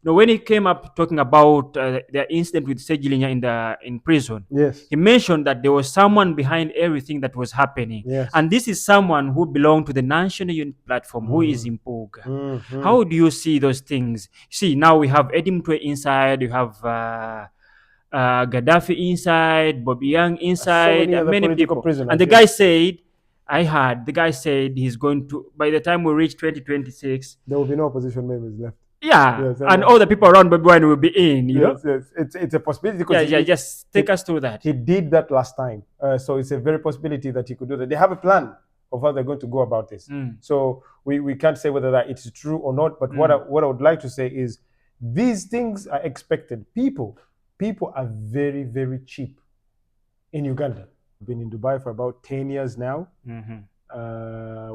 No, when he came up talking about the incident with Sejilinya in prison, Yes. he mentioned that there was someone behind everything that was happening, Yes. and this is someone who belonged to the National Unity Platform, who is in Puga. How do you see those things? See, now we have Edim Twe inside, you have Gaddafi inside, Bobby Young So inside, many and other many political people. And prisoners. the Yes. guy said, I heard the guy said he's going to, by the time we reach 2026, There will be no opposition members left. yeah, Yes, and all the people around Bobby Wine will be in, you know? yes. It's a possibility Yeah, because yeah, just take us through that. he did that last time. So it's a very possibility that he could do that. They have a plan of how they're going to go about this. So we can't say whether that it's true or not. But what I would like to say is these things are expected. People are very, very cheap in Uganda. I've been in Dubai for about 10 years now.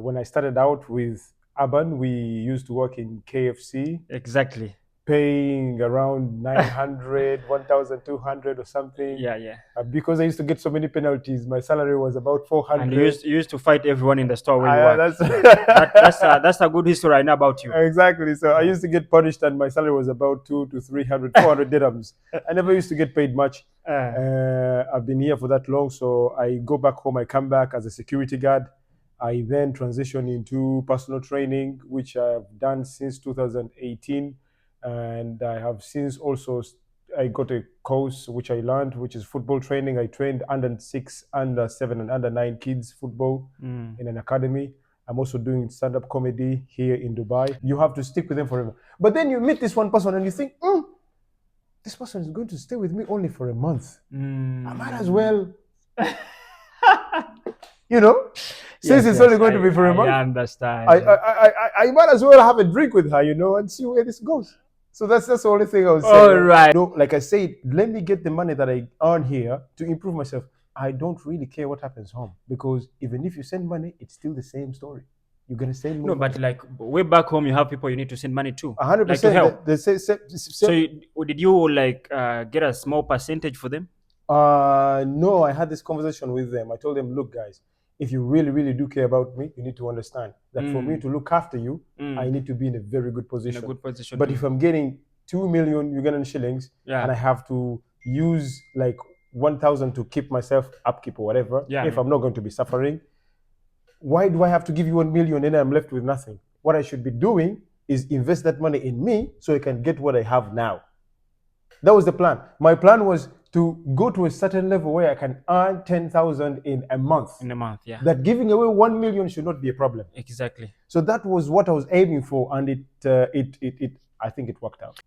When I started out with Aban, we used to work in KFC. Exactly. Paying around 900, 1,200 or something. Yeah. Because I used to get so many penalties, my salary was about 400. And you used to fight everyone in the store where you work. That's that's a good history I know about you. Exactly. So I used to get punished, and my salary was about 200 to 300, 400 dirhams. I never used to get paid much. I've been here for that long, so I go back home. I come back as a security guard. I then transition into personal training, which I've done since 2018. And I have since also, I got a course which I learned, which is football training. I trained under 6, under 7, and under 9 kids football in an academy. I'm also doing stand-up comedy here in Dubai. You have to stick with them forever. But then you meet this one person and you think, this person is going to stay with me only for a month. I might as well, since it's only going to be for a month. I understand. I might as well have a drink with her, and see where this goes. So that's the only thing I was saying. All right. Like I said, let me get the money that I earn here to improve myself. I don't really care what happens home, because even if you send money, it's still the same story. You're gonna send more. No, but like way back home, you have people you need to send money to. 100%. Like to help. So did you like get a small percentage for them? No, I had this conversation with them. I told them, look, guys, if you really, really do care about me, you need to understand that for me to look after you, I need to be in a very good position. In a good position. But if I'm getting 2 million Ugandan shillings and I have to use like 1,000 to keep myself upkeep or whatever, if I'm not going to be suffering, why do I have to give you 1 million and I'm left with nothing? What I should be doing is invest that money in me so I can get what I have now. That was the plan. My plan was to go to a certain level where I can earn 10,000 in a month. In a month, yeah. That giving away 1 million should not be a problem. Exactly. So that was what I was aiming for, and I think it worked out.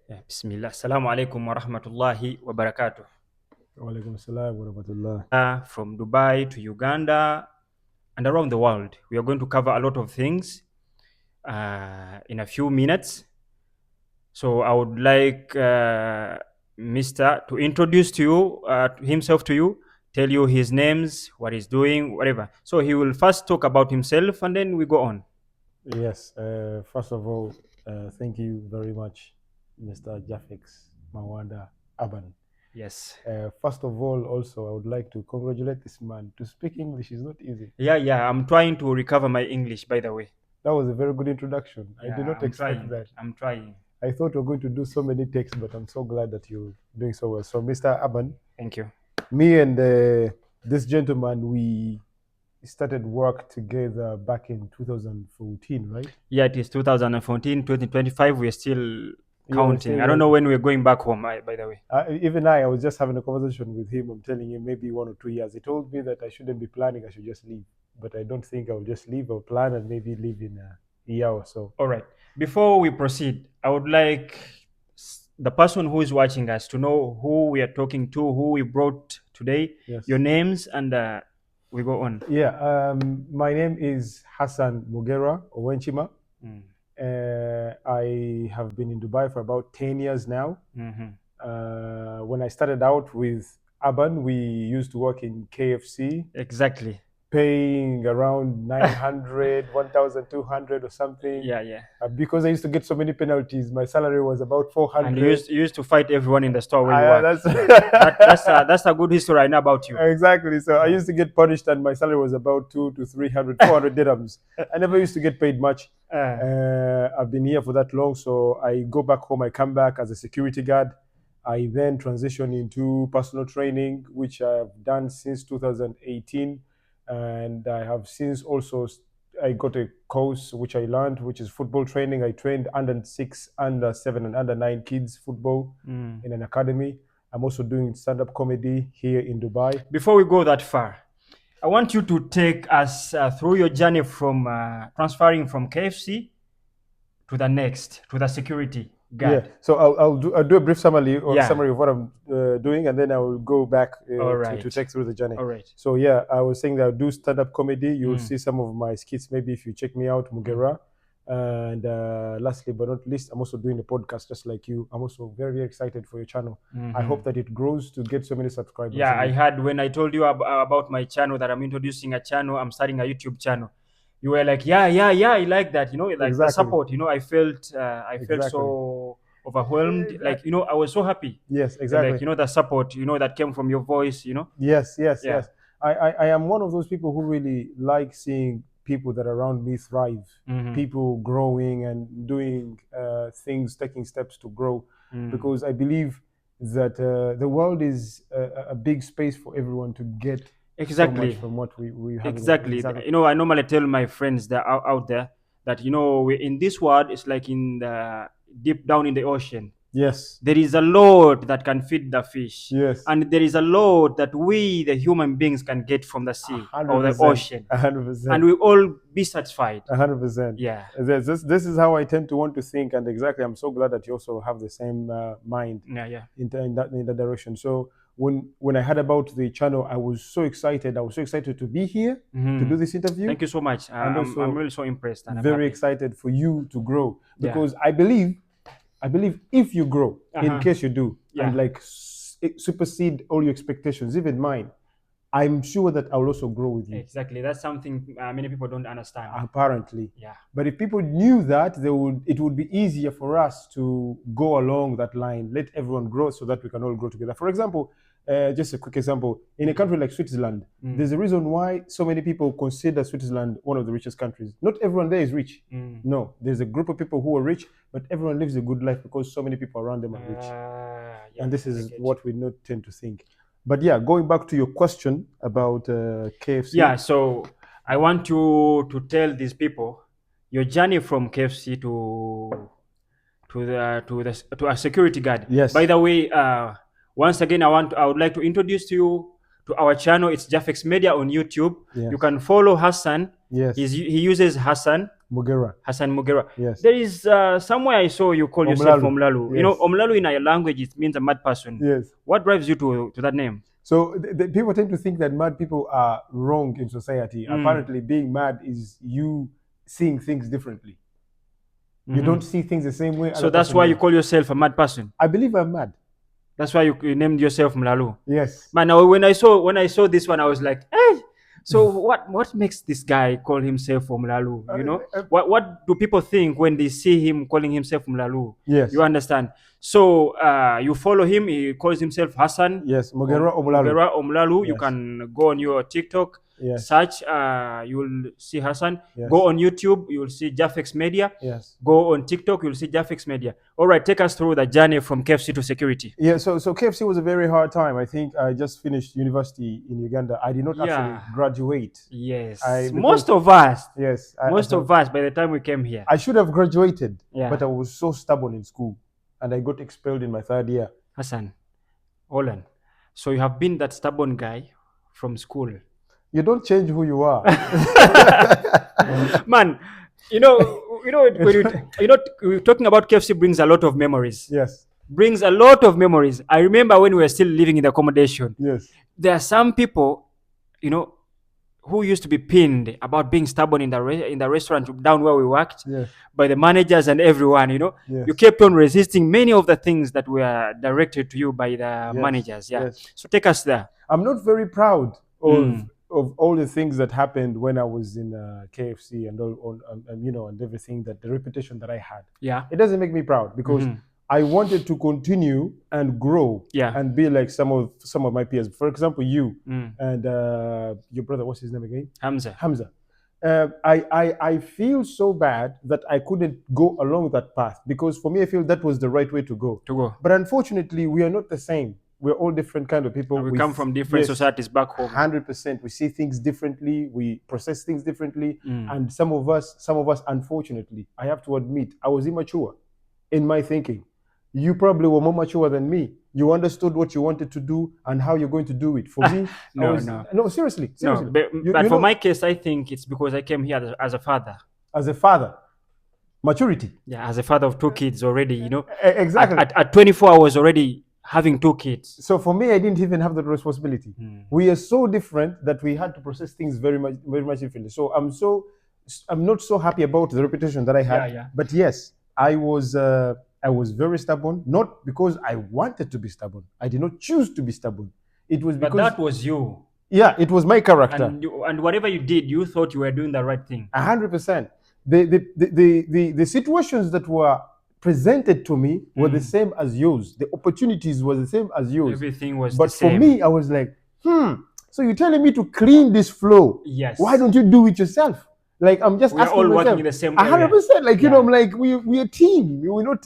Yeah, Bismillah. Assalamu alaikum wa rahmatullahi wa barakatuh. Wa alaikum assalam wa rahmatullah. From Dubai to Uganda and around the world, we are going to cover a lot of things in a few minutes. So I would like Mr. to introduce to you himself to you, tell you his names, what he's doing, whatever. So he will first talk about himself and then we go on. Yes. First of all, thank you very much, Mr. Jafex Mawanda Aban. Yes. First of all, also, I would like to congratulate this man. To speak English is not easy. Yeah. I'm trying to recover my English, by the way. That was a very good introduction. I did not expect that. I'm trying. I thought we were going to do so many takes, but I'm so glad that you're doing so well. So, Mr. Aban. Thank you. Me and this gentleman, we started work together back in 2014, right? Yeah, it is 2014, 2025. We're still counting. I don't know when we're going back home, by the way. Even I was just having a conversation with him. I'm telling him maybe 1 or 2 years. He told me that I shouldn't be planning. I should just leave. But I don't think I'll just leave. I'll plan and maybe leave in a year or so. All right. Before we proceed, I would like the person who is watching us to know who we are talking to, who we brought today, your names, and we go on. Yeah, my name is Hassan Mugera Owenchima. I have been in Dubai for about 10 years now. When I started out with Aban, we used to work in KFC. Exactly. paying around 900, 1,200 or something. Yeah. Because I used to get so many penalties, my salary was about 400. And you used to fight everyone in the store where you work. That's That's a good history I know about you. Exactly. So I used to get punished, and my salary was about 200 to 300, 400 dirhams. I never used to get paid much. I've been here for that long, so I go back home. I come back as a security guard. I then transition into personal training, which I've done since 2018, and I have since also I got a course which I learned, which is football training. I trained under 6, under 7, and under 9 kids football in an academy. I'm also doing stand-up comedy here in Dubai. Before we go that far, I want you to take us through your journey from transferring from KFC to the security guard. Yeah. So I'll do a brief summary of what I'm doing, and then I will go back to take through the journey. All right. So yeah, I was saying that I'll do stand-up comedy. You'll see some of my skits maybe if you check me out, Mugera. And lastly but not least, I'm also doing a podcast just like you. I'm also very, very excited for your channel. I hope that it grows to get so many subscribers. Yeah, I heard when I told you about my channel that I'm introducing a channel, I'm starting a YouTube channel. You were like, yeah, I like that. You know, like the support. You know, I felt so overwhelmed. Like, you know, I was so happy. Yes, exactly. Like, you know, the support, you know, that came from your voice. You know. Yes. I am one of those people who really like seeing people that are around me thrive, people growing and doing things, taking steps to grow, because I believe that the world is a big space for everyone to get so much from what we have. Exactly. You know, I normally tell my friends that are out there that, you know, in this world, it's like in the deep down in the ocean. Yes. There is a lot that can feed the fish. Yes. And there is a lot that we, the human beings, can get from the sea or the ocean. 100%. And we all be satisfied. 100%. Yeah. This is how I tend to want to think. And exactly, I'm so glad that you also have the same mind in that direction. So when I heard about the channel, I was so excited. I was so excited to be here to do this interview. Thank you so much. I'm really so impressed. And very excited for you to grow, because I believe if you grow, in case you do, and like supersede all your expectations, even mine, I'm sure that I'll also grow with you. Exactly. That's something many people don't understand. Apparently. Yeah. But if people knew that, it would be easier for us to go along that line, let everyone grow so that we can all grow together. For example, just a quick example, in a country like Switzerland, there's a reason why so many people consider Switzerland one of the richest countries. Not everyone there is rich. No, there's a group of people who are rich, but everyone lives a good life because so many people around them are rich. And this is what we not tend to think. But yeah, going back to your question about KFC. Yeah, so I want you to tell these people your journey from KFC to a security guard. Yes. By the way, once again, I would like to introduce you to our channel. It's Jafex Media on YouTube. Yes. You can follow Hassan. Yes. He uses Hassan Mugera. Yes. There is somewhere I saw you call yourself Omlalu. Yes. You know, Omlalu in our language, it means a mad person. Yes. What drives you to that name? So the people tend to think that mad people are wrong in society. Apparently, being mad is you seeing things differently. You don't see things the same way. So that's why you call yourself a mad person. I believe I'm mad. That's why you named yourself Mlalu. Yes. Man, now when I saw this one, I was like, hey. So what makes this guy call himself Mlalu? You know, what do people think when they see him calling himself Mlalu? Yes. You understand? So you follow him. He calls himself Hassan. Yes. Mugera Omlalu. Yes. You can go on your TikTok. Yes. Search, you will see Hassan. Yes. Go on YouTube, you will see Jafex Media. Yes. Go on TikTok, you will see Jafex Media. All right, take us through the journey from KFC to security. Yeah, so KFC was a very hard time. I think I just finished university in Uganda. I did not actually graduate. Yes. Most of us. Yes. Most of us by the time we came here. I should have graduated, but I was so stubborn in school and I got expelled in my 3rd year. Hassan, hold on. So you have been that stubborn guy from school. You don't change who you are. Man, when we're talking about KFC brings a lot of memories. Yes. Brings a lot of memories. I remember when we were still living in the accommodation. Yes. There are some people, who used to be pinned about being stubborn in the restaurant down where we worked by the managers and everyone, You kept on resisting many of the things that were directed to you by the managers. Yeah. Yes. So take us there. I'm not very proud of of all the things that happened when I was in KFC and all, and you know, and everything, that the reputation that I had, Yeah. it doesn't make me proud, because I wanted to continue and grow, Yeah. and be like some of my peers. For example, you Mm. and your brother, what's his name again? Hamza. Hamza. I feel so bad that I couldn't go along that path, because for me, I feel that was the right way to go. But unfortunately, we are not the same. We're all different kind of people. And we come from different societies back home. 100%. We see things differently. We process things differently. Mm. And some of us, unfortunately, I have to admit, I was immature in my thinking. You probably were more mature than me. You understood what you wanted to do and how you're going to do it. For me, no, seriously. No, but for my case, I think it's because I came here as a father. As a father. Maturity. Yeah, as a father of 2 kids already, you know. Exactly. At 24, I was already having 2 kids. So for me, I didn't even have that responsibility. We are so different that we had to process things very much differently. So I'm not so happy about the reputation that I had. Yeah. But yes, I was very stubborn, not because I wanted to be stubborn. I did not choose to be stubborn. It was because that was you. Yeah, it was my character. And whatever you did, you thought you were doing the right thing. 100%. The situations that were presented to me were the same as yours. The opportunities were the same as yours. Everything was but the same. For me, I was like, so you're telling me to clean this floor? Yes. Why don't you do it yourself? Like, I'm just asking all myself. working in the same area. 100%. Like, you know, I'm like, we're a team. We're not.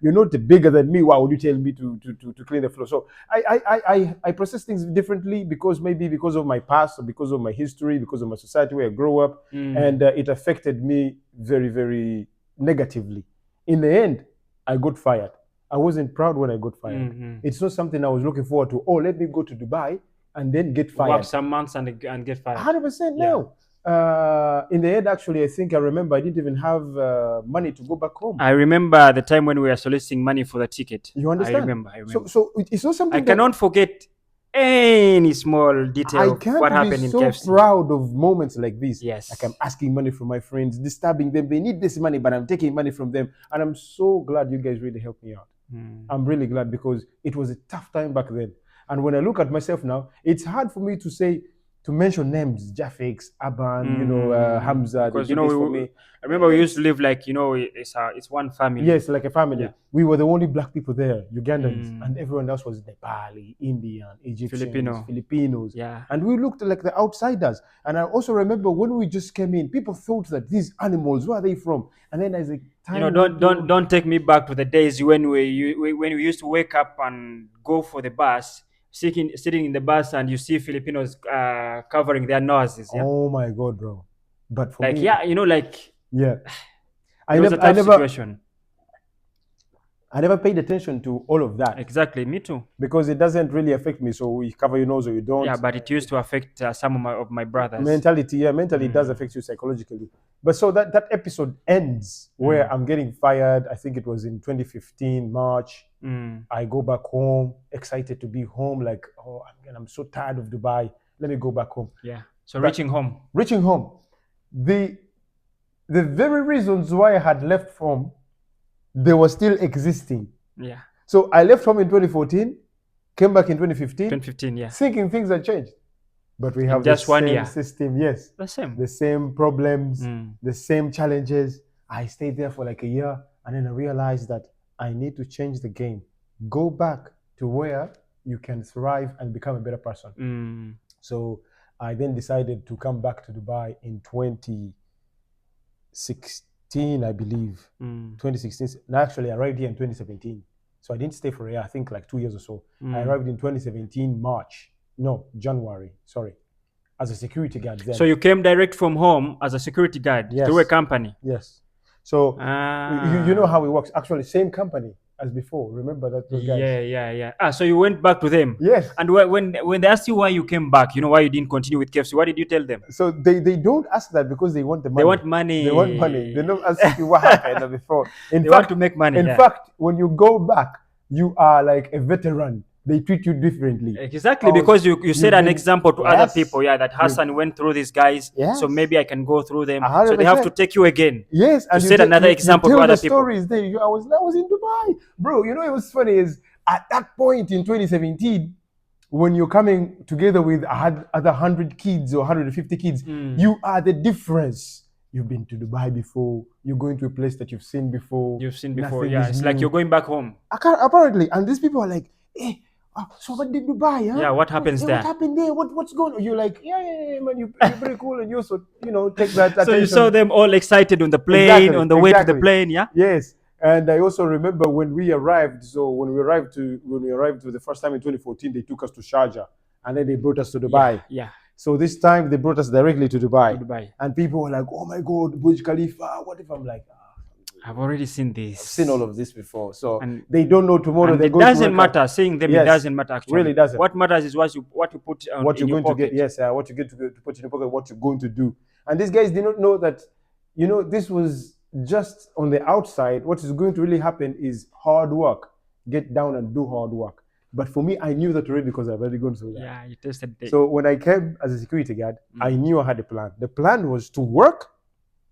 You're not bigger than me. Why would you tell me to clean the floor? So I process things differently, because of my past, or because of my history, because of my society where I grew up, and it affected me very, very negatively. In the end, I got fired. I wasn't proud when I got fired. It's not something I was looking forward to. Oh, let me go to Dubai and then get fired. Work some months and get fired. 100% no. In the end, actually, I think I remember I didn't even have money to go back home. I remember the time when we were soliciting money for the ticket. You understand? I remember. So it's not something I cannot forget any small detail of what happened in KFC. I can't be so proud of moments like this. Yes. Like, I'm asking money from my friends, disturbing them. They need this money, but I'm taking money from them. And I'm so glad you guys really helped me out. I'm really glad, because it was a tough time back then. And when I look at myself now, it's hard for me to mention names, Jafex, Aban, Hamza. Because, you know, for me, I remember we used to live like, you know, it's one family. Yes, like a family. Yeah. We were the only black people there, Ugandans, and everyone else was Nepali, Indian, Egyptians, Filipinos. Yeah. And we looked like the outsiders. And I also remember when we just came in, people thought that these animals, where are they from? And then as a time, you know, don't take me back to the days when we used to wake up and go for the bus. Sitting in the bus, and you see Filipinos covering their noses. Yeah? Oh my God, bro! But for like, me, you know, like, yeah, it was a tough situation. I never paid attention to all of that. Exactly, me too. Because it doesn't really affect me. So you cover your nose or you don't. Yeah, but it used to affect some of my brothers. Mentally, it does affect you psychologically. But so that episode ends where I'm getting fired. I think it was in 2015, March. I go back home, excited to be home. Like, oh, I'm so tired of Dubai. Let me go back home. Yeah. So reaching home. The very reasons why I had left home, they were still existing. Yeah. So I left home in 2014, came back in 2015. 2015, yeah. Thinking things had changed. But we have just the one same year. System, yes. The same problems, the same challenges. I stayed there for like a year, and then I realized that I need to change the game. Go back to where you can thrive and become a better person. So I then decided to come back to Dubai in 2016, I believe. 2016. And actually, I arrived here in 2017. So I didn't stay for a year, I think like 2 years or so. I arrived in 2017, January, as a security guard then. So you came direct from home as a security guard through a company? Yes. So you know how it works. Actually, same company as before. Remember that those guys? Yeah. So you went back to them? Yes. And when they asked you why you came back, you know, why you didn't continue with KFC, what did you tell them? So they don't ask that because they want the money. They want money. They don't ask you what happened before. They want to make money. In fact, when you go back, you are like a veteran. They treat you differently. Exactly, because you set an example to other people, that Hassan went through these guys, so maybe I can go through them. 100%. So they have to take you again. Yes, and to set another example to other people. Stories there. I was in Dubai, bro. You know, it was funny is at that point in 2017, when you're coming together with other 100 kids or 150 kids, you are the difference. You've been to Dubai before. You're going to a place that you've seen before. You've seen before. Nothing Yeah, is it's new. like you're going back home. Apparently, and these people are like, hey, so what did Dubai? Huh? Yeah, what happens there? What happened there? What's going on? You're like, yeah, man, you're pretty cool, and you also, take that attention. So you saw them all excited on the plane, Exactly, on the way to the plane, yeah? Yes. And I also remember when we arrived. So when we arrived for the first time in 2014, they took us to Sharjah, and then they brought us to Dubai. Yeah. So this time they brought us directly to Dubai. To Dubai. And people were like, "Oh my God, Burj Khalifa! What if?" I'm like, I've already seen this. I've seen all of this before. So they don't know tomorrow. It doesn't matter. Seeing them, it doesn't matter actually. Really doesn't. What matters is what you put on, what you're going to get. Yes, what you get to put in your pocket. What you're going to do. And these guys did not know that. This was just on the outside. What is going to really happen is hard work. Get down and do hard work. But for me, I knew that already because I've already gone through that. Yeah, you tested it. So when I came as a security guard, I knew I had a plan. The plan was to work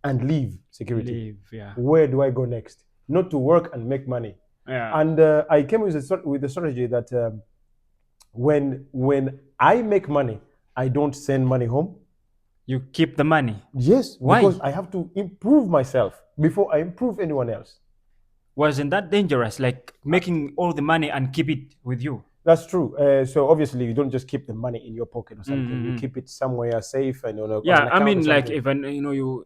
and leave security. Where do I go next? Not to work and make money. Yeah. And I came with the strategy that when I make money, I don't send money home. You keep the money. Yes. Why? Because I have to improve myself before I improve anyone else. Wasn't that dangerous? Like making all the money and keep it with you? That's true. So obviously you don't just keep the money in your pocket or something. You keep it somewhere safe and yeah. I mean, like even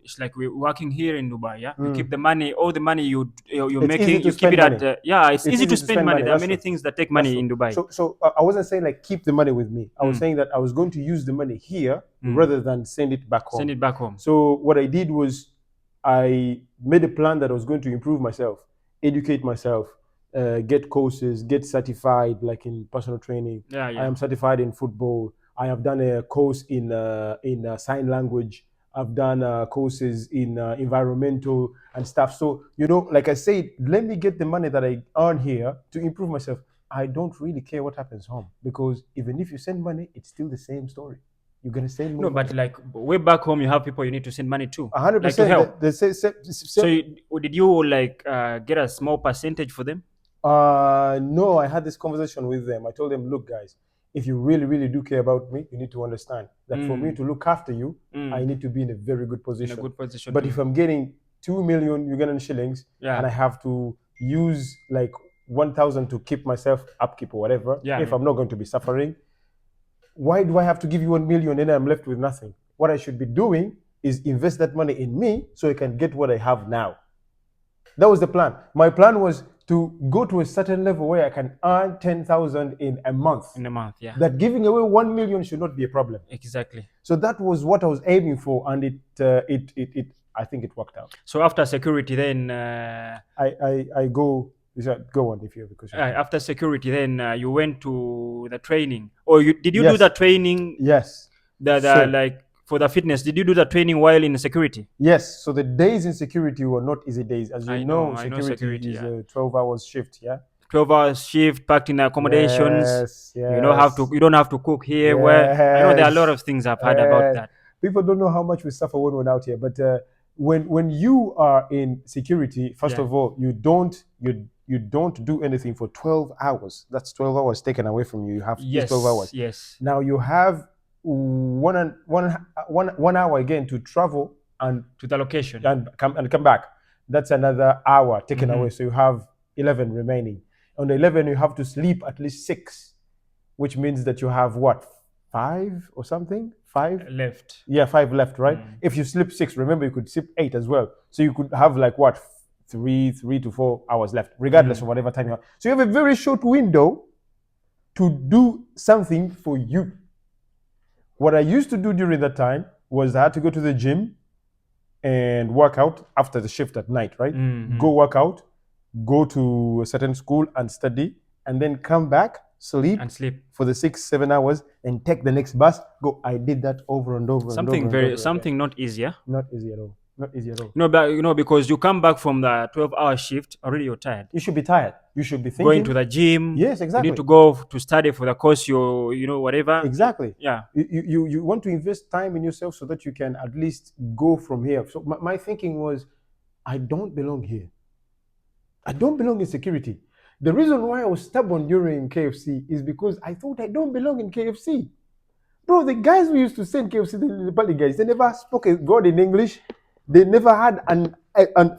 it's like we're working here in Dubai. Yeah, you keep the money, all the money you're making, you keep it at. It's easy to spend money. There are many things that take money in Dubai. So I wasn't saying like keep the money with me. I was saying that I was going to use the money here rather than send it back home. Send it back home. So what I did was I made a plan that I was going to improve myself, educate myself. Get courses, get certified, like in personal training. I am certified in football. I have done a course in sign language. I've done courses in environmental and stuff. So, like I said, let me get the money that I earn here to improve myself. I don't really care what happens home because even if you send money, it's still the same story. You're gonna send more. No, but like way back home, you have people you need to send money to. 100%. Like to help. So did you like get a small percentage for them? No, I had this conversation with them. I told them, look, guys, if you really, really do care about me, you need to understand that for me to look after you, I need to be in a very good position. In a good position. But if I'm getting 2 million Ugandan shillings and I have to use like 1,000 to keep myself upkeep or whatever, if I'm not going to be suffering, why do I have to give you 1 million and I'm left with nothing? What I should be doing is invest that money in me so I can get what I have now. That was the plan. My plan was to go to a certain level where I can earn 10,000 in a month. In a month, yeah. That giving away 1 million should not be a problem. Exactly. So that was what I was aiming for, and it I think it worked out. So after security, then I go. Go on if you have a question. After security, then you went to the training, or did you do the training? Yes. Like for the fitness, did you do the training while in security? Yes. So the days in security were not easy days. As you know, security is a 12 hours shift, 12 hours shift, packed in accommodations. Yes. You don't have to cook here. Where I know there are a lot of things I've heard about that. People don't know how much we suffer when we're out here. But when you are in security, first of all, you don't do anything for 12 hours. That's 12 hours taken away from you. You have 12 hours. Yes. Now you have 1 hour again to travel and to the location and come back. That's another hour taken away. So you have 11 remaining. On the 11, you have to sleep at least 6, which means that you have what, 5 or something? 5 left. Yeah, 5 left, right? If you sleep 6, remember you could sleep 8 as well. So you could have like what, 3 to 4 hours left, regardless of whatever time you have. So you have a very short window to do something for you. What I used to do during that time was I had to go to the gym and work out after the shift at night, right? Go work out, go to a certain school and study, and then come back, sleep for the 6-7 hours, and take the next bus. Go. I did that over and over. Something not easier. Not easy at all. Not easy at all. No, but because you come back from the 12-hour shift, already you're tired. You should be tired. You should be thinking. Going to the gym. Yes, exactly. You need to go to study for the course, whatever. Exactly. Yeah. You want to invest time in yourself so that you can at least go from here. So my thinking was, I don't belong here. I don't belong in security. The reason why I was stubborn during KFC is because I thought I don't belong in KFC. Bro, the guys we used to send KFC, the Nepali guys, they never spoke a word in English. They never had an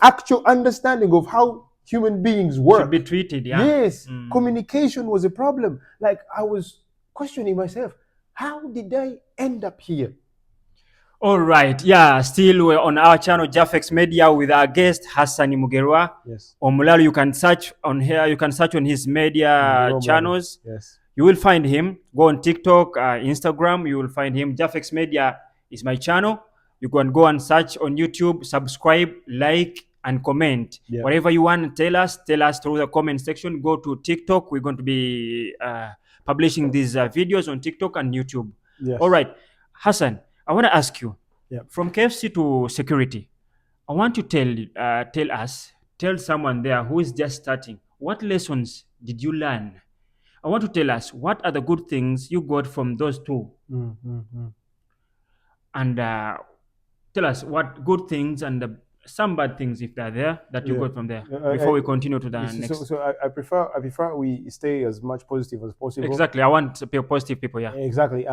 actual understanding of how human beings work. Should be treated, yeah. Yes, communication was a problem. Like, I was questioning myself, how did I end up here? All right, yeah, still we're on our channel, Jafex Media, with our guest, Hassan Mugerwa. Yes. Omulalu, you can search on here, you can search on his media channels. Yes. You will find him. Go on TikTok, Instagram, you will find him. Jafex Media is my channel. You can go and search on YouTube, subscribe, like, and comment. Yeah. Whatever you want to tell us through the comment section. Go to TikTok. We're going to be publishing these videos on TikTok and YouTube. Yes. All right, Hassan, I want to ask you, Yeah. from KFC to security, I want to tell someone there who is just starting, what lessons did you learn? I want to tell us, what are the good things you got from those two? And tell us what good things and some bad things, if they're there, that you got from there, before we continue to the next. So I prefer we stay as much positive as possible. Exactly, I want positive people, yeah. Exactly.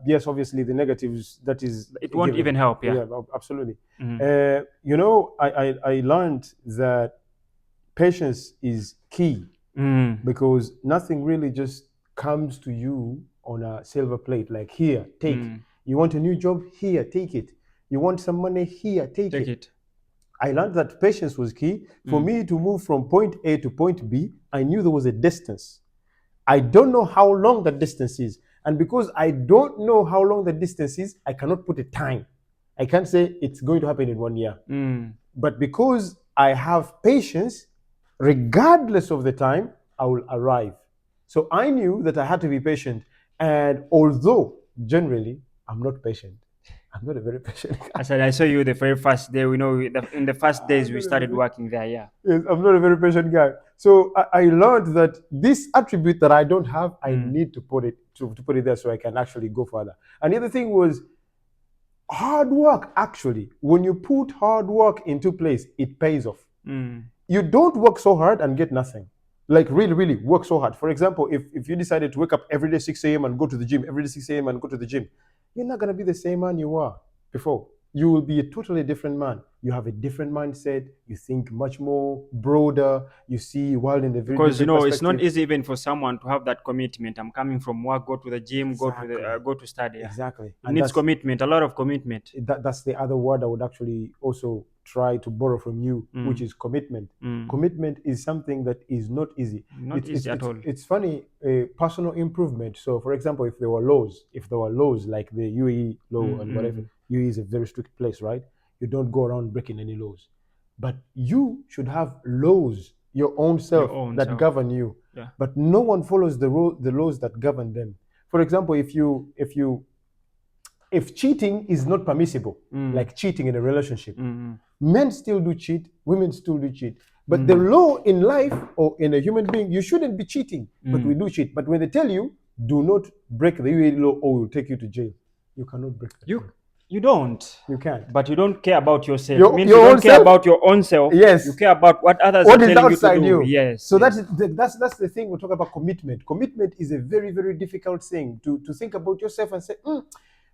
Yes, obviously the negatives, that is, it won't given. Even help, yeah. Yeah, absolutely. You know, I learned that patience is key, because nothing really just comes to you on a silver plate, like, here, take. You want a new job? Here, take it. You want some money? Here, take it. I learned that patience was key. For me to move from point A to point B, I knew there was a distance. I don't know how long that distance is. And because I don't know how long the distance is, I cannot put a time. I can't say it's going to happen in 1 year. But because I have patience, regardless of the time, I will arrive. So I knew that I had to be patient. And although generally I'm not patient, I'm not a very patient guy. I saw you the very first day. We know in the first days we started working there, yeah. Yes, I'm not a very patient guy. So I learned that this attribute that I don't have, I need to put it there so I can actually go further. And the other thing was hard work. Actually, when you put hard work into place, it pays off. You don't work so hard and get nothing. Like, really work so hard. For example, if you decided to wake up every day 6 a.m. and go to the gym, every day 6 a.m. and go to the gym, you're not going to be the same man you were before. You will be a totally different man. You have a different mindset. You think much more broader. You see world in the very because you know it's not easy even for someone to have that commitment. I'm coming from work, go to the gym, exactly. Go to study. Exactly. It needs commitment, a lot of commitment. That's the other word I would actually also try to borrow from you, which is commitment. Commitment is something that is not easy. Not easy at all. It's funny, personal improvement. So, for example, if there were laws like the UAE law and whatever, UAE is a very strict place, right? You don't go around breaking any laws. But you should have laws, your own self, that govern you. Yeah. But no one follows the laws that govern them. For example, if cheating is not permissible, like cheating in a relationship, men still do cheat, women still do cheat. But the law in life or in a human being, you shouldn't be cheating, but we do cheat. But when they tell you, do not break the UAE law or we'll take you to jail, you cannot break the law. You don't. You can't. But you don't care about yourself. Your you don't care about your own self. Yes. You care about what others what are is telling outside you to do. Yes. So that's the thing we talk about commitment. Commitment is a very, very difficult thing to think about yourself and say,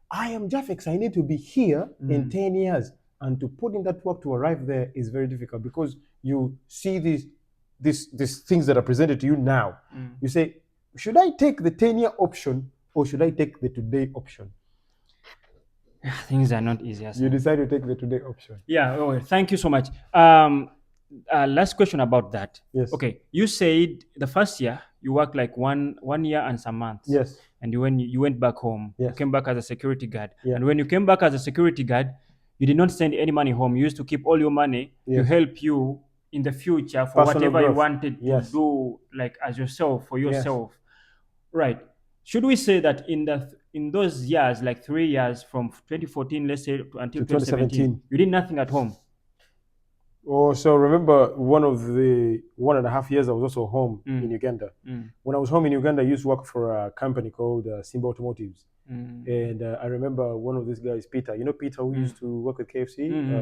I am Jafex, I need to be here in 10 years. And to put in that work to arrive there is very difficult because you see these things that are presented to you now. You say, should I take the 10-year option or should I take the today option? Things are not easy. You decide to take the today option. Yeah, thank you so much. Last question about that. Yes. Okay, you said the first year you worked like one year and some months. Yes. And when you went back home, yes. You came back as a security guard. Yeah. And when you came back as a security guard, you did not send any money home. You used to keep all your money to help you in the future for personal whatever growth. You wanted to do, like as yourself, for yourself. Right. Should we say that in those years, like 3 years from 2014, let's say, until 2017, you did nothing at home? Oh, so remember one of the 1.5 years I was also home in Uganda. When I was home in Uganda, I used to work for a company called Simba Automotives. And I remember one of these guys, Peter. You know Peter, who used to work with KFC,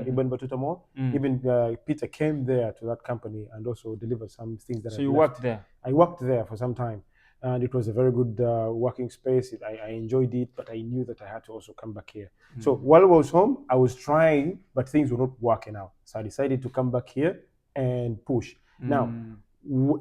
Ibn Batuta Mall. Even Peter came there to that company and also delivered some things that So I'd you left. worked there. I worked there for some time, and it was a very good working space. I enjoyed it, but I knew that I had to also come back here. So while I was home, I was trying, but things were not working out. So I decided to come back here and push. Now,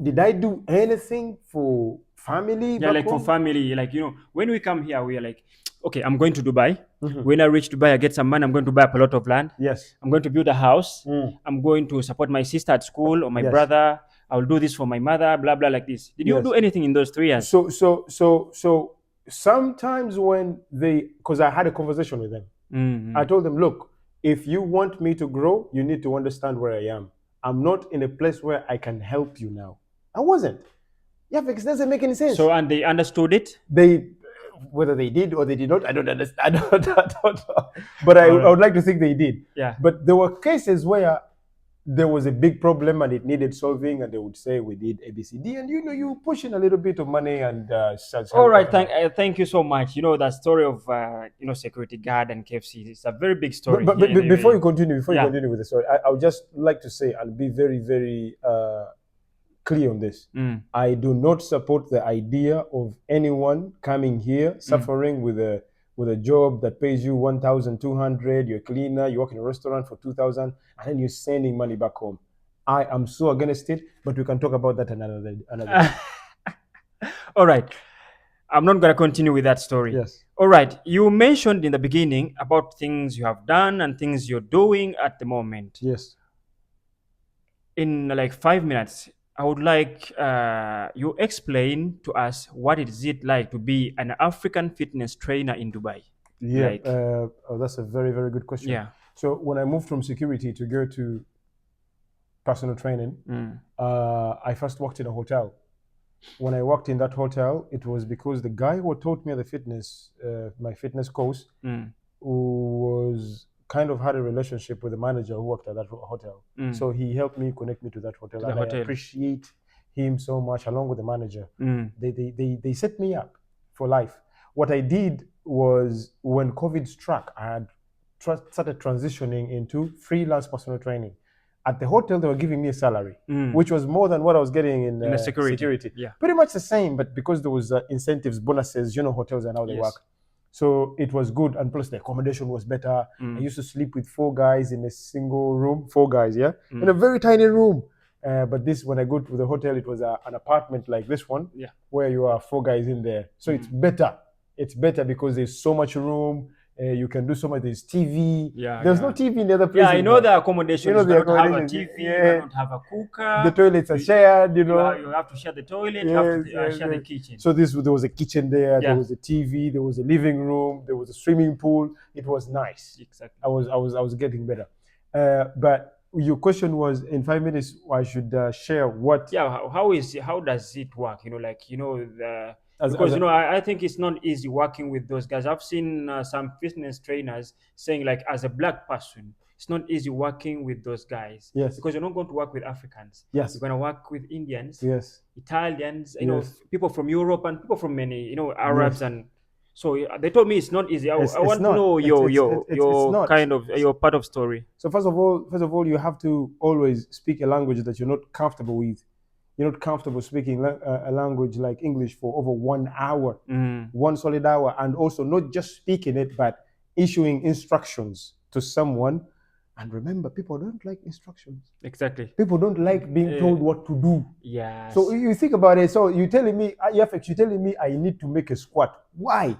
did I do anything for family Yeah, back like for home? family, like when we come here, we are like, okay, I'm going to Dubai. Mhm. When I reach Dubai, I get some money. I'm going to buy a plot of land. Yes. I'm going to build a house. Mm. I'm going to support my sister at school or my Yes. brother. I will do this for my mother. Blah blah like this. Did you Yes. do anything in those 3 years? So sometimes when because I had a conversation with them, I told them, look, if you want me to grow, you need to understand where I am. I'm not in a place where I can help you now. I wasn't. Yeah, because it doesn't make any sense. So and they understood it. They, whether they did or they did not, I don't understand. I don't know. But I would like to think they did. Yeah. But there were cases where there was a big problem and it needed solving, and they would say we did ABCD, and you push in a little bit of money and All right, thank you so much. That story of security guard and KFC is a very big story But, here in the before you UAE. continue, Yeah. with the story, I would just like to say and be very, very clear on this. I do not support the idea of anyone coming here suffering with a job that pays you 1,200. You're a cleaner. You work in a restaurant for 2,000, and then you're sending money back home. I am so against it, but we can talk about that another day. All right. I'm not going to continue with that story. Yes. All right. You mentioned in the beginning about things you have done and things you're doing at the moment. Yes. In like 5 minutes, I would like you explain to us what is it like to be an African fitness trainer in Dubai. Yeah. Like, that's a very, very good question. yeah. So when I moved from security to go to personal training, I first worked in a hotel. When I worked in that hotel, it was because the guy who taught me the fitness, my fitness course, was kind of had a relationship with the manager who worked at that hotel. So he helped me connect me to that hotel, and I appreciate him so much, along with the manager. They set me up for life. What I did was, when COVID struck, I had started transitioning into freelance personal training. At the hotel, they were giving me a salary, which was more than what I was getting in the security. Yeah. Pretty much the same, but because there was incentives, bonuses, hotels and how they work. So it was good, and plus the accommodation was better. I used to sleep with 4 guys in a single room, 4 guys, in a very tiny room. But this, when I go to the hotel, it was an apartment like this one, where you are 4 guys in there. So it's better. It's better because there's so much room. You can do so much. There's TV. There's no TV in the other place. Yeah, I know the accommodation. You cannot have a TV. You cannot have a cooker. The toilets are shared. You have to share the toilet. You have to share the kitchen. So there was a kitchen there. There was a TV. There was a living room. There was a swimming pool. It was nice. Exactly. I was getting better. But your question was, in 5 minutes, I should share what. Yeah. How does it work? I think it's not easy working with those guys. I've seen some fitness trainers saying, like, as a black person, it's not easy working with those guys. Yes. Because you're not going to work with Africans. Yes. You're going to work with Indians. Yes. Italians. People from Europe and people from many, Arabs. And so they told me it's not easy. I want to know your kind of your part of story. So first of all, you have to always speak a language that you're not comfortable with. You're not comfortable speaking a language like English for over 1 hour, 1 solid hour, and also not just speaking it, but issuing instructions to someone. And remember, people don't like instructions. Exactly. People don't like being told what to do. Yes. So you think about it. So you're telling me, you're telling me I need to make a squat. Why?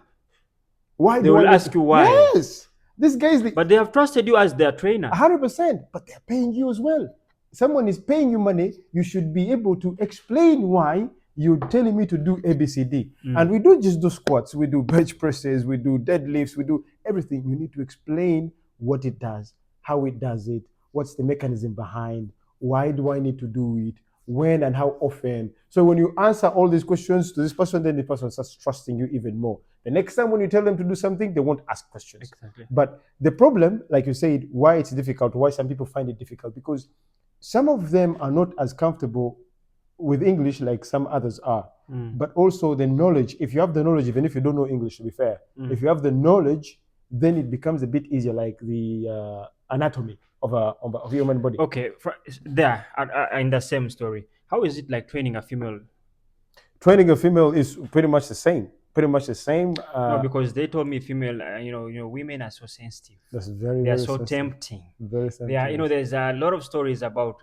Why? They will ask you why. Yes. These guys. But they have trusted you as their trainer. 100%. But they're paying you as well. Someone is paying you money, you should be able to explain why you're telling me to do ABCD. And we don't just do squats, we do bench presses, we do deadlifts, we do everything. You need to explain what it does, how it does it, what's the mechanism behind, why do I need to do it, when and how often. So when you answer all these questions to this person, then the person starts trusting you even more. The next time when you tell them to do something, they won't ask questions. Exactly. But the problem, like you said, why it's difficult, why some people find it difficult, because some of them are not as comfortable with English like some others are. But also the knowledge, if you have the knowledge, even if you don't know English, to be fair, if you have the knowledge, then it becomes a bit easier, like the anatomy of a human body. Okay, in the same story, how is it like training a female? Training a female is pretty much the same. Pretty much the same. No, because they told me female, women are so sensitive. That's very, They are very so sensitive. tempting. Very They are, sensitive. there's a lot of stories about,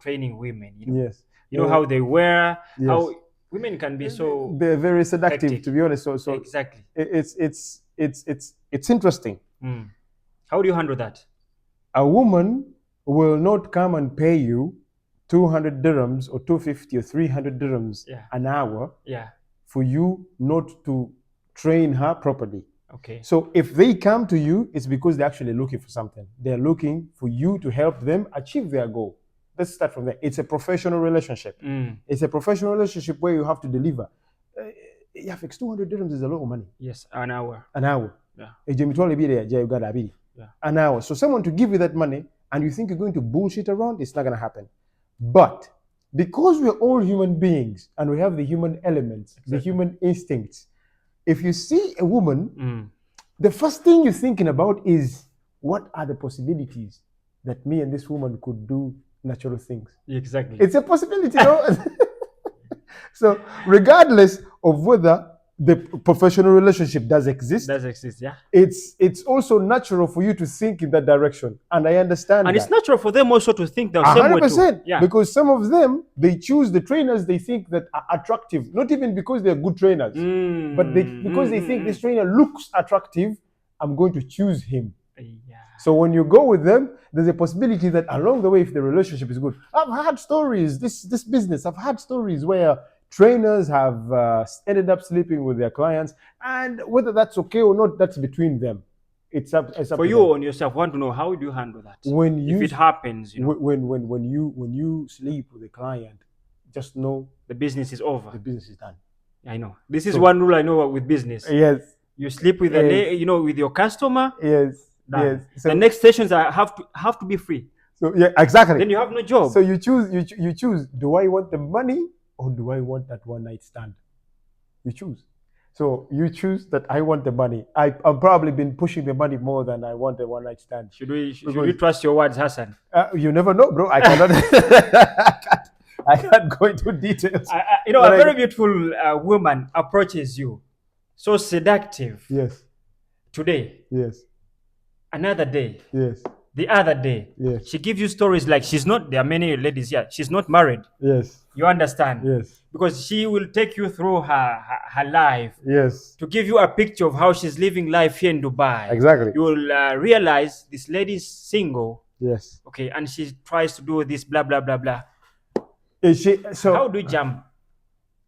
training women. Yes. You know how they wear, Yes. how women can be so They're very seductive, hectic. to be honest. So Exactly. it's interesting. How do you handle that? A woman will not come and pay you 200 dirhams or 250 or 300 dirhams an hour for you not to train her properly. Okay. So if they come to you, it's because they're actually looking for something. They're looking for you to help them achieve their goal. Let's start from there. It's a professional relationship. It's a professional relationship where you have to deliver. Yeah, fix 200 dirhams is a lot of money. Yes, an hour. An hour. Yeah. An hour. So someone to give you that money and you think you're going to bullshit around, it's not going to happen. But because we're all human beings and we have the human elements, the human instincts, if you see a woman, the first thing you're thinking about is, what are the possibilities that me and this woman could do natural things? Exactly. It's a possibility, no? So regardless of whether the professional relationship does exist, yeah. It's also natural for you to think in that direction, and I understand. And that. It's natural for them also to think the same way too. 100%. Yeah. Because some of them, they choose the trainers they think that are attractive, not even because they're good trainers, but because they think this trainer looks attractive, I'm going to choose him. Yeah. So when you go with them, there's a possibility that along the way, if the relationship is good, I've had stories, this business, I've had stories where trainers have ended up sleeping with their clients, and whether that's okay or not, that's between them. It's up for to you them. on yourself. Want to know how do you handle that if it happens? When you sleep with a client, just know the business is over. The business is done. I know. This is one rule I know with business. Yes. You sleep with with your customer. Yes. Done. Yes. So the next sessions have to be free. So yeah, exactly. Then you have no job. So you choose. Do I want the money or do I want that one night stand? You choose. So you choose that I want the money. I've probably been pushing the money more than I want the one night stand. Should we trust your words, Hassan? You never know, bro. I cannot. I can't go into details. A very beautiful woman approaches you, so seductive. Yes. Today. Yes. Another day. Yes. The other day. Yes. She gives you stories like she's not. There are many ladies here. She's not married. Yes. You understand? Yes. Because she will take you through her life. Yes. To give you a picture of how she's living life here in Dubai. Exactly. You will realize this lady is single. Yes. Okay, and she tries to do this blah blah blah blah. Is she so? How do you jump?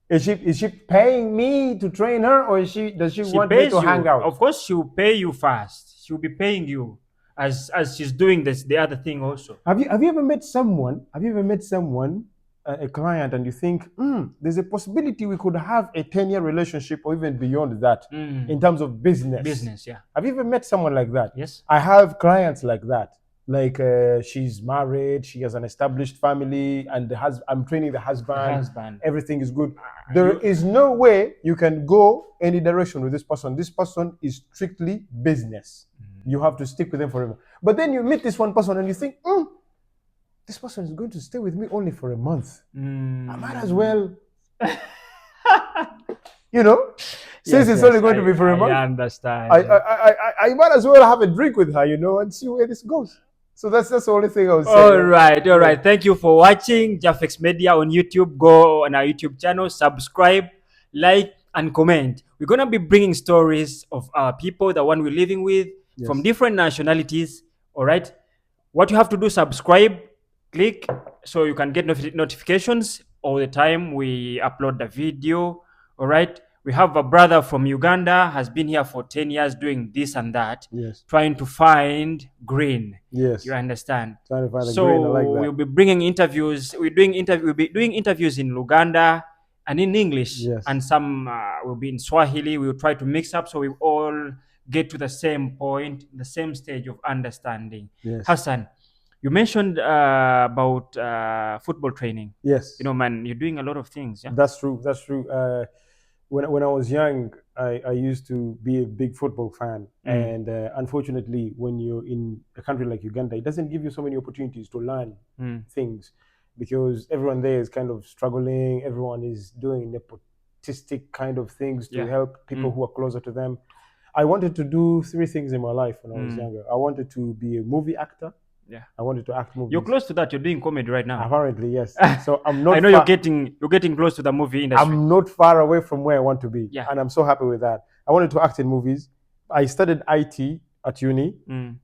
Is she paying me to train her, or does she want me to hang out? Of course, she will pay you first. She will be paying you as she's doing the other thing also. Have you ever met someone? Have you ever met someone, a client, and you think, there's a possibility we could have a 10-year relationship or even beyond that in terms of business? Business, yeah. Have you ever met someone like that? Yes. I have clients like that. Like she's married, she has an established family, and I'm training the husband. Everything is good. There is no way you can go any direction with this person. This person is strictly business. You have to stick with them forever. But then you meet this one person and you think, this person is going to stay with me only for a month. I might as well, since it's only going to be for a month. I understand. I might as well have a drink with her, and see where this goes. So that's the only thing I was saying. All right. Thank you for watching Jafex Media on YouTube. Go on our YouTube channel, subscribe, like, and comment. We're going to be bringing stories of our people, the one we're living with, from different nationalities. All right. What you have to do, subscribe, click, so you can get notifications all the time we upload the video. All right. We have a brother from Uganda, has been here for 10 years doing this and that, Yes. trying to find green. Yes. You understand? Trying to find the So green. I like that. we'll be bringing interviews. We'll be doing interviews in Luganda and in English, Yes. and some will be in Swahili. We'll try to mix up so we all get to the same point, the same stage of understanding. Yes. Hassan, you mentioned about football training. Yes. You know, man, you're doing a lot of things. Yeah. That's true. That's true. When I was young, I used to be a big football fan, and unfortunately, when you're in a country like Uganda, it doesn't give you so many opportunities to learn things, because everyone there is kind of struggling. Everyone is doing nepotistic kind of things to help people who are closer to them. I wanted to do 3 things in my life when I was younger. I wanted to be a movie actor. Yeah. I wanted to act movies. You're close to that. You're doing comedy right now. Apparently, yes. So I'm not. I know you're getting close to the movie industry. I'm not far away from where I want to be. Yeah. And I'm so happy with that. I wanted to act in movies. I studied IT at uni.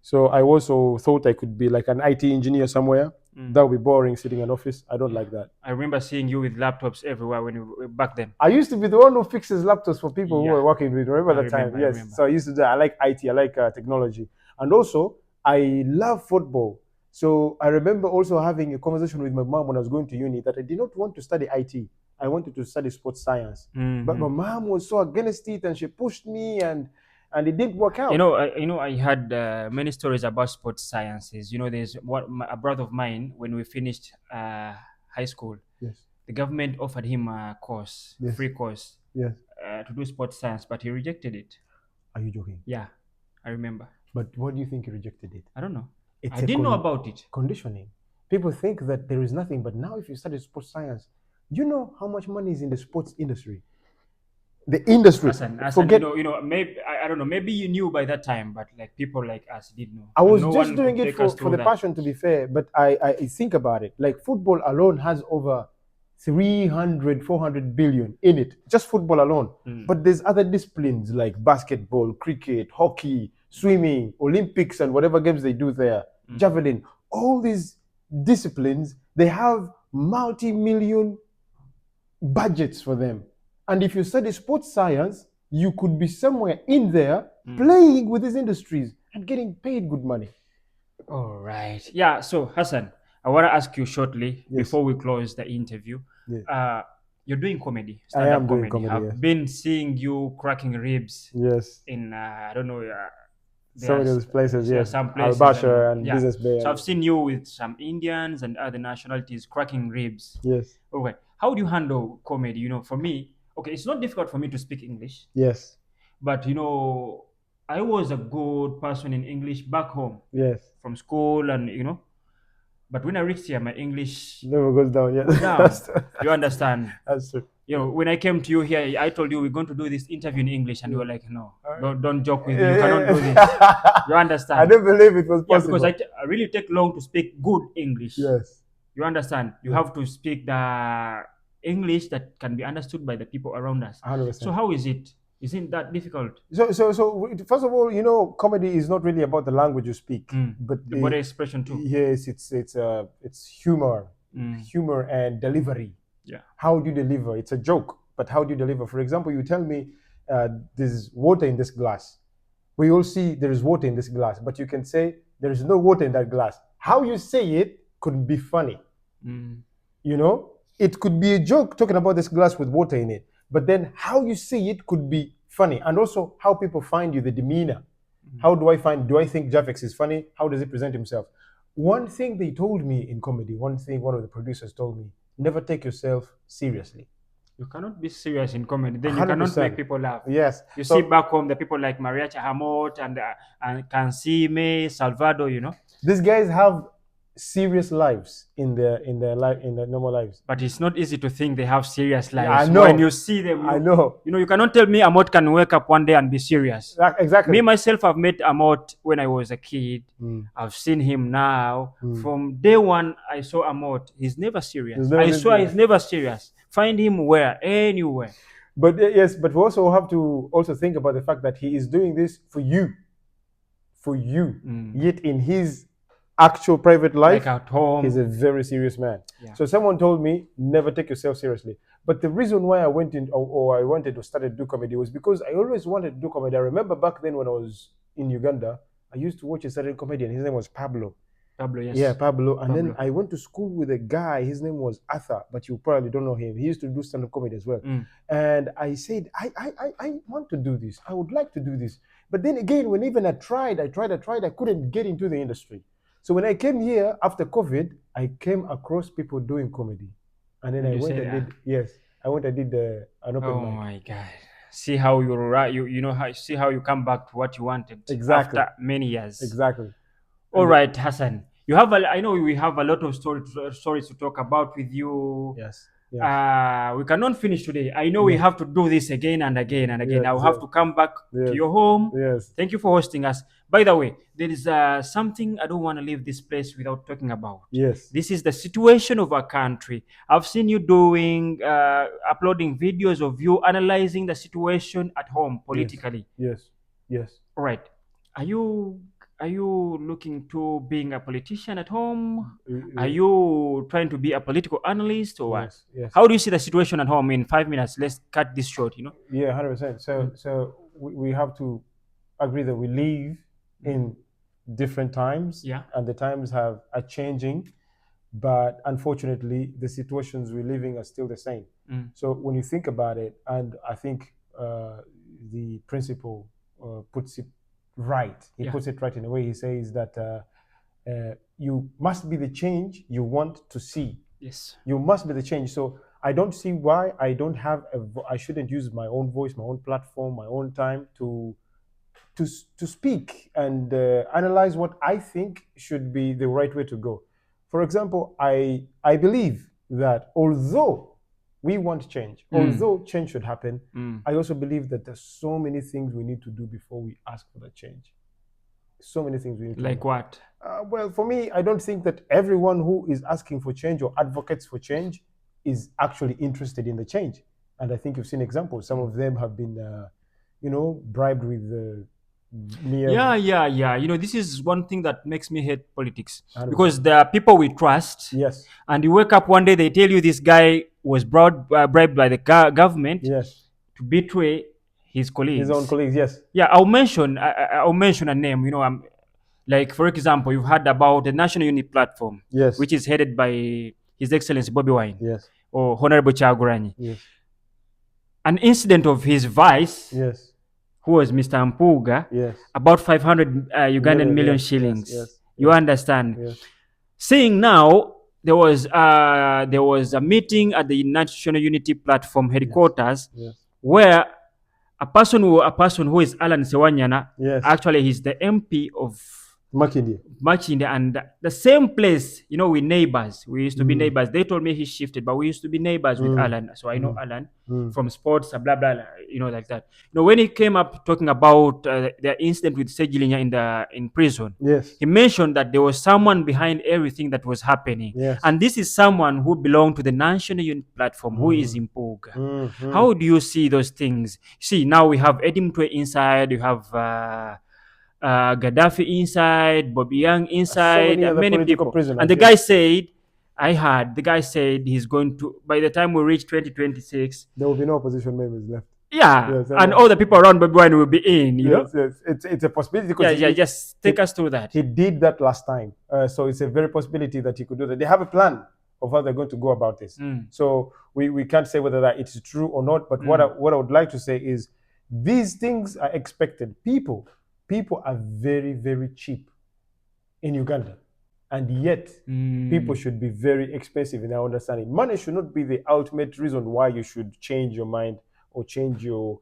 So I also thought I could be like an IT engineer somewhere. That would be boring, sitting in an office. I don't like that. I remember seeing you with laptops everywhere when you back then. I used to be the one who fixes laptops for people who were working with. Remember that time? Yes. So I used to do that. I like IT. I like technology. And also, I love football. So I remember also having a conversation with my mom when I was going to uni that I did not want to study IT. I wanted to study sports science. But my mom was so against it, and she pushed me, and it didn't work out. I had many stories about sports sciences. There's a brother of mine, when we finished high school, the government offered him a course, free course, to do sports science, but he rejected it. Are you joking? Yeah, I remember. But what do you think he rejected it? I don't know. I didn't know about it. Conditioning. People think that there is nothing, but now if you study sports science, you know how much money is in the sports industry. The industry. Forget. Maybe I don't know. Maybe you knew by that time, but like people like us didn't know. I was just doing it for the passion, to be fair. But I think about it. Like football alone has over 300, 400 billion in it. Just football alone. But there's other disciplines like basketball, cricket, hockey, swimming, Olympics, and whatever games they do there, javelin. All these disciplines, they have multi-million budgets for them. And if you study sports science, you could be somewhere in there playing with these industries and getting paid good money. All right. Yeah. So Hassan, I want to ask you shortly before we close the interview. You're doing comedy. I am doing comedy. I've been seeing you cracking ribs. Yes. In I don't know. Some of those places, yes. Some places. Al-Bashar and Business Bay. So I've seen you with some Indians and other nationalities cracking ribs. Yes. Okay. How do you handle comedy? For me, okay, it's not difficult for me to speak English. Yes. But I was a good person in English back home. Yes. From school and but when I reached here, my English never goes down. Yes. You understand? That's true. When I came to you here, I told you we're going to do this interview in English, and you were like, "No, don't joke with me. You cannot do this." You understand? I didn't believe it was possible. Yeah, because I really take long to speak good English. Yes. You understand? You have to speak the English that can be understood by the people around us. 100%. So how is it? Isn't that difficult? So first of all, comedy is not really about the language you speak, but the body expression too. Yes, it's humor, humor and delivery. Yeah. How do you deliver? It's a joke, but how do you deliver? For example, you tell me there's water in this glass. We all see there is water in this glass, but you can say there is no water in that glass. How you say it could be funny. It could be a joke talking about this glass with water in it. But then how you say it could be funny. And also how people find you, the demeanor. How do I think Javex is funny? How does he present himself? One thing they told me in comedy, one of the producers told me, never take yourself seriously. You cannot be serious in comedy. Then you 100%. Cannot make people laugh. Yes. You see back home, the people like Maria Chahamot and Kansime, Salvador, These guys have serious lives in their normal lives. But it's not easy to think they have serious lives. I know. When you see them, I know. You cannot tell me Amot can wake up one day and be serious. Exactly. Me myself, I've met Amot when I was a kid. I've seen him now. From day one, I saw Amot. He's never serious. He's never serious. Find him anywhere. But yes, but we also have to think about the fact that he is doing this for you. Yet in his actual private life, like at home, he's a very serious man. Yeah. So someone told me, never take yourself seriously. But the reason why I went in, or I wanted to start to do comedy, was because I always wanted to do comedy. I remember back then when I was in Uganda, I used to watch a certain comedian. His name was Pablo. Pablo, yes. Yeah, Pablo. And then Pablo. I went to school with a guy. His name was Arthur, but you probably don't know him. He used to do stand-up comedy as well. And I said, I want to do this. I would like to do this. But then again, when even I tried, I couldn't get into the industry. So when I came here after COVID, I came across people doing comedy. And then I went and did, yes, I went and did an open mic. Oh my God. See how you know how see how you come back to what you wanted Exactly. after many years. Exactly. All right, Hassan. You have I know we have a lot of stories to talk about with you. Yes. We cannot finish today. I know we have to do this again and again and again. Yes, I'll have to come back to your home. Yes. Thank you for hosting us. By the way, there is something I don't want to leave this place without talking about. Yes. This is the situation of our country. I've seen you doing, uploading videos of you analyzing the situation at home politically. Yes. Yes. All right. Are you looking to being a politician at home? Are you trying to be a political analyst or what? Yes. How do you see the situation at home in 5 minutes? Let's cut this short, you know? Yeah, 100%. So we have to agree that we live in different times. Yeah. And the times are changing. But unfortunately, the situations we're living are still the same. So when you think about it, and I think the principal puts it right. He puts it right in a way. He says that you must be the change you want to see. Yes. You must be the change. So I don't see why I don't have I shouldn't use my own voice, my own platform, my own time to speak and analyze what I think should be the right way to go. For example, I believe that although we want change, although change should happen, I also believe that there's so many things we need to do before we ask for that change. So many things we need to do. Like what? Well, for me, I don't think that everyone who is asking for change or advocates for change is actually interested in the change. And I think you've seen examples. Some of them have been, bribed with Yeah. You know, this is one thing that makes me hate politics, because there are people we trust. Yes. And you wake up one day, they tell you this guy was bribed by the government. Yes. To betray his colleagues. His own colleagues, yes. Yeah, I'll mention a name. You know, like for example, you've heard about the National Unity Platform, yes, which is headed by His Excellency Bobi Wine, yes, or Honorable Chaguranyi. Yes. An incident of his vice, yes, who was Mr. Mpuga, yes, about 500 Ugandan million shillings. Yes. You understand? Yes. Saying now there was a meeting at the National Unity Platform headquarters, yes, where a person who is Alan Sewanyana, yes, actually he's the MP of Makindye, and the same place, you know, we neighbors. We used to be neighbors. They told me he shifted, but we used to be neighbors with Alan. So I know Alan from sports, blah, blah, blah, you know, like that. You know, when he came up talking about the incident with Sejilinya in prison, yes, he mentioned that there was someone behind everything that was happening. Yes. And this is someone who belonged to the National Unity Platform, who is in Mpuga. How do you see those things? See, now we have Edim Twe inside, you have Gaddafi inside, Bobby Young inside, so many people. And the guy said, he's going to, by the time we reach 2026, there will be no opposition members left. Yeah, yes, and all the people around Bobi Wine will be in, you know? Yes, it's a possibility. Yeah, just take us through that. He did that last time. So it's a very possibility that he could do that. They have a plan of how they're going to go about this. So we can't say whether that it's true or not, but what I would like to say is these things are expected. People are very, very cheap in Uganda. And yet, people should be very expensive in our understanding. Money should not be the ultimate reason why you should change your mind or change your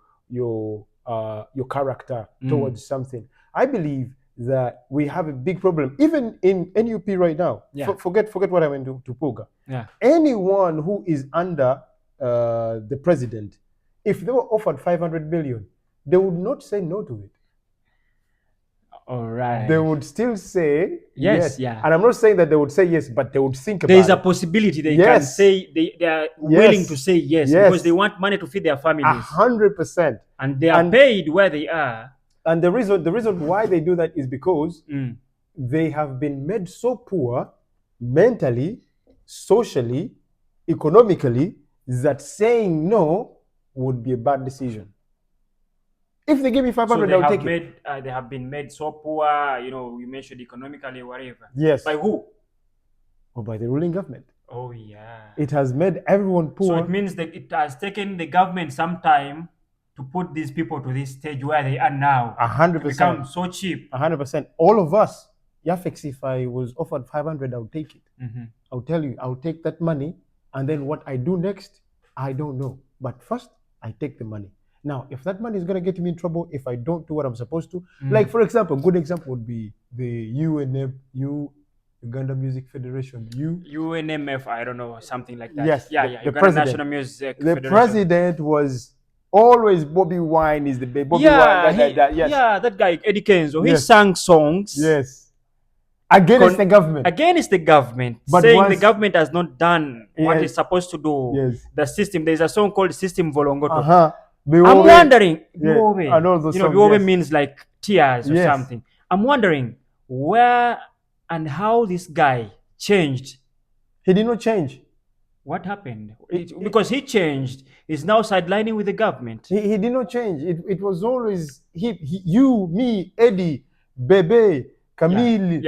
character towards something. I believe that we have a big problem, even in NUP right now. Yeah. Forget what I went to Puga. Yeah. Anyone who is under the president, if they were offered 500 million, they would not say no to it. All right. They would still say yes. Yeah. And I'm not saying that they would say yes, but they would think about it. There's a possibility they can say they are willing to say yes, because they want money to feed their families. 100%. And they are paid where they are. And the reason why they do that is because they have been made so poor mentally, socially, economically, that saying no would be a bad decision. If they give me 500, I'll take it. They have been made so poor, you mentioned economically, whatever. Yes. By who? Or by the ruling government. Oh, yeah. It has made everyone poor. So it means that it has taken the government some time to put these people to this stage where they are now. 100%. Become so cheap. 100%. All of us, Yafex, if I was offered 500, I would take it. I'll tell you, I'll take that money, and then what I do next, I don't know. But first, I take the money. Now, if that money is going to get me in trouble, if I don't do what I'm supposed to, like, for example, a good example would be the Uganda Music Federation. UNMF, I don't know, something like that. Yes. Yeah. The Uganda president. National Music The Federation. president was always Bobi Wine is the best. Wine. Yes. Yeah, that guy, Eddie Kenzo, he sang songs. Yes. Against the government. Against the government. But saying the government has not done what it's supposed to do. Yes. The system, there's a song called System Volongoto. I'm wondering, Biwobe. I know those songs, Biwobe means like tears or something. I'm wondering where and how this guy changed. He did not change. What happened? Because he changed. He's now sidelining with the government. He did not change. It was always you, me, Eddie, Bebe, Camille.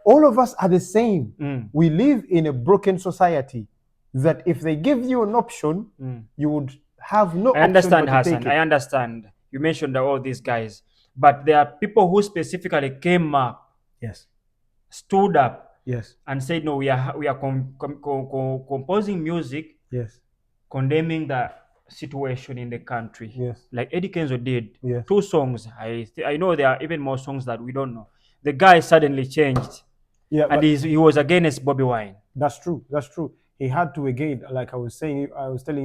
All of us are the same. We live in a broken society that if they give you an option, you would have no option. I understand, Hassan. I understand. You mentioned all these guys. But there are people who specifically came up. Yes. Stood up. Yes. And said, no, we are composing music. Yes. Condemning the situation in the country. Yes. Like Eddie Kenzo did. Yes. 2 songs. I know there are even more songs that we don't know. The guy suddenly changed. Yeah. And he was against Bobi Wine. That's true. That's true. He had to, again, like I was telling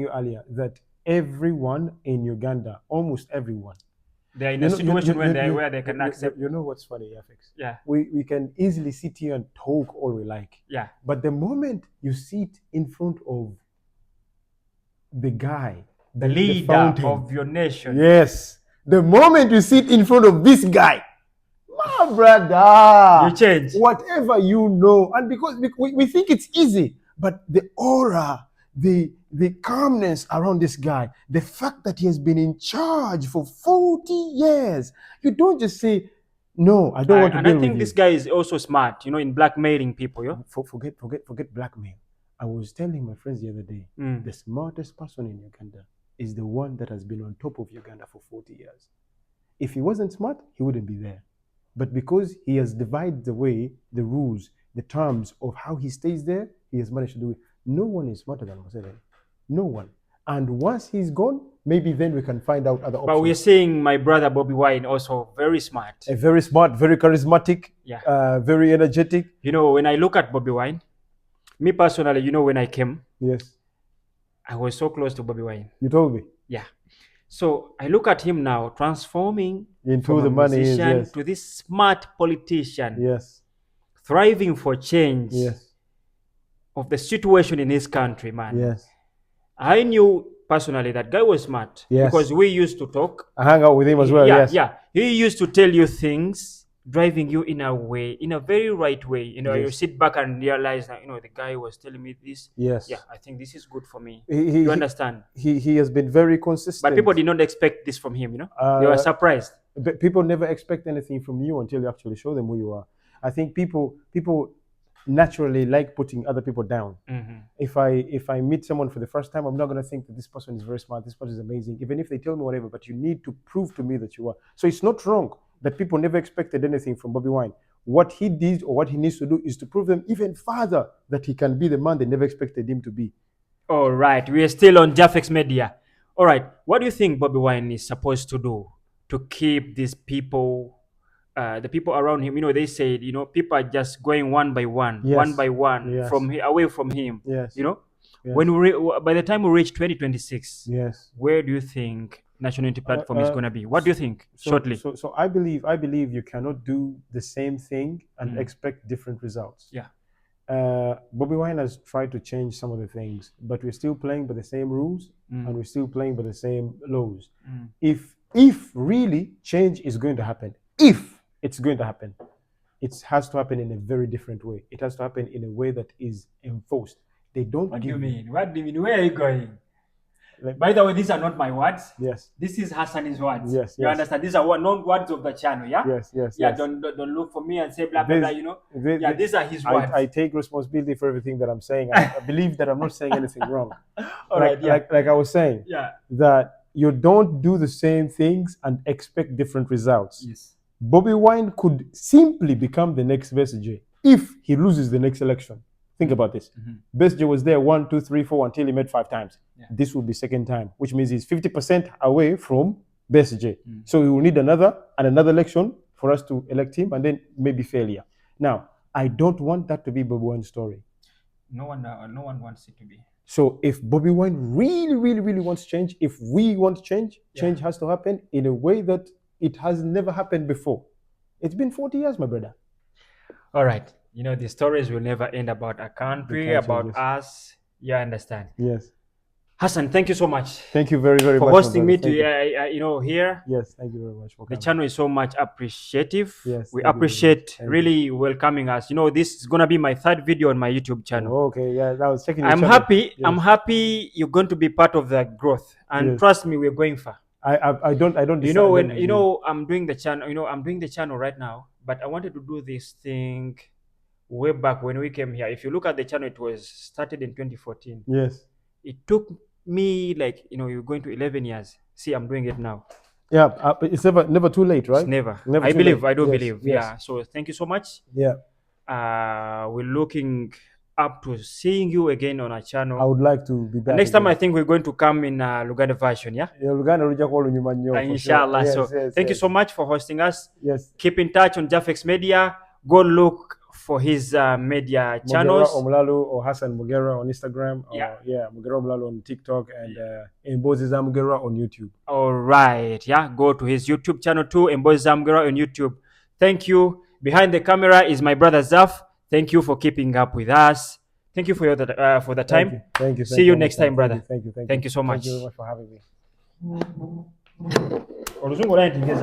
you earlier, that everyone in Uganda, almost everyone, they are in a situation where they can accept. You know what's funny, Yafex? Yeah. We can easily sit here and talk all we like. Yeah. But the moment you sit in front of the guy, the leader of your nation. Yes. The moment you sit in front of this guy, my brother, you change. Whatever you know. And because we think it's easy, but the aura, the calmness around this guy, the fact that he has been in charge for 40 years, you don't just say, no, I don't want to deal with you. And I think this guy is also smart, in blackmailing people. Yeah? Forget blackmail. I was telling my friends the other day, the smartest person in Uganda is the one that has been on top of Uganda for 40 years. If he wasn't smart, he wouldn't be there. But because he has divided the way, the rules, the terms of how he stays there, he has managed to do it. No one is smarter than Museveni. No one. And once he's gone, maybe then we can find out other options. But we're seeing my brother Bobi Wine also very smart. Very smart, very charismatic, very energetic. When I look at Bobi Wine, me personally, when I came, yes, I was so close to Bobi Wine. You told me. Yeah. So I look at him now transforming into the money to this smart politician. Yes. Thriving for change. Yes. Of the situation in his country, man. Yes. I knew personally that guy was smart. Yes. Because we used to talk. I hang out with him as well. Yeah. He used to tell you things, driving you in a very right way. You sit back and realize that, the guy was telling me this. Yes. Yeah, I think this is good for me. You understand? He has been very consistent. But people did not expect this from him, They were surprised. But people never expect anything from you until you actually show them who you are. I think people naturally like putting other people down. If I meet someone for the first time, I'm not going to think that this person is very smart, this person is amazing, even if they tell me whatever, but you need to prove to me that you are. So it's not wrong that people never expected anything from Bobi Wine. What he did or what he needs to do is to prove them even further that he can be the man they never expected him to be. All right, we are still on Jafex Media. All right, what do you think Bobi Wine is supposed to do to keep these people, the people around him? They said, people are just going one by one, away from him. Yes. Yes. When by the time we reach 2026, yes, where do you think National Unity Platform is going to be? What do you think, shortly? So I believe you cannot do the same thing and expect different results. Yeah. Bobi Wine has tried to change some of the things, but we're still playing by the same rules and we're still playing by the same laws. If really change is going to happen, if it's going to happen, it has to happen in a very different way. It has to happen in a way that is enforced. They don't What do give you mean? What do you mean? Where are you going? Like, By the way, these are not my words. yes. This is Hassan's words. Yes, You yes. understand? These are not words of the channel, yeah? Yes, yes, Yeah, yes. don't look for me and say blah, blah, blah, you know? Yeah, these are his words. I take responsibility for everything that I'm saying. I believe that I'm not saying anything wrong. All right, yeah. Like I was saying, Yeah. that you don't do the same things and expect different results. Yes. Bobi Wine could simply become the next Besigye if he loses the next election. Think about this. Besigye was there 1, 2, 3, 4 until he made 5 times. Yeah. This will be second time, which means he's 50% away from Besigye. So we will need another election for us to elect him, and then maybe failure. Now, I don't want that to be Bobi Wine's story. No one wants it to be. So if Bobi Wine really, really, really wants change, if we want change, change has to happen in a way that it has never happened before. It's been 40 years, my brother. All right. You know, the stories will never end about a country, about us. You understand? Yes. Hassan, thank you so much. Thank you very, very for much. For hosting me to, here. Yes, thank you very much. The channel is so much appreciative. Yes. We appreciate really welcoming us. You know, this is going to be my 3rd video on my YouTube channel. Oh, okay, yeah, that was checking. I'm happy. Yes. I'm happy you're going to be part of the growth. And trust me, we're going far. I don't. You know, when I'm doing the channel. You know, I'm doing the channel right now, but I wanted to do this thing way back when we came here. If you look at the channel, it was started in 2014. Yes. It took me like, you know, you're going to 11 years. See, I'm doing it now. Yeah, it's never too late, right? It's never. Never I believe. Late. I do believe. Yes. Yeah. So thank you so much. Yeah. We're looking up to seeing you again on our channel. I would like to be back. Next time, I think we're going to come in Luganda version, yeah? Inshallah. Sure. So thank you so much for hosting us. Yes. Keep in touch on Jafex Media. Go look for his media channels. Omulalu or Hassan Mugera on Instagram. Mugera Omulalu on TikTok, and Emboziza Mugera on YouTube. All right. Yeah. Go to his YouTube channel too, Emboziza Mugera on YouTube. Thank you. Behind the camera is my brother Zaf. Thank you for keeping up with us. Thank you for the time. Thank you. See you next time, brother. Thank you. Thank you so much. Thank you very much for having me.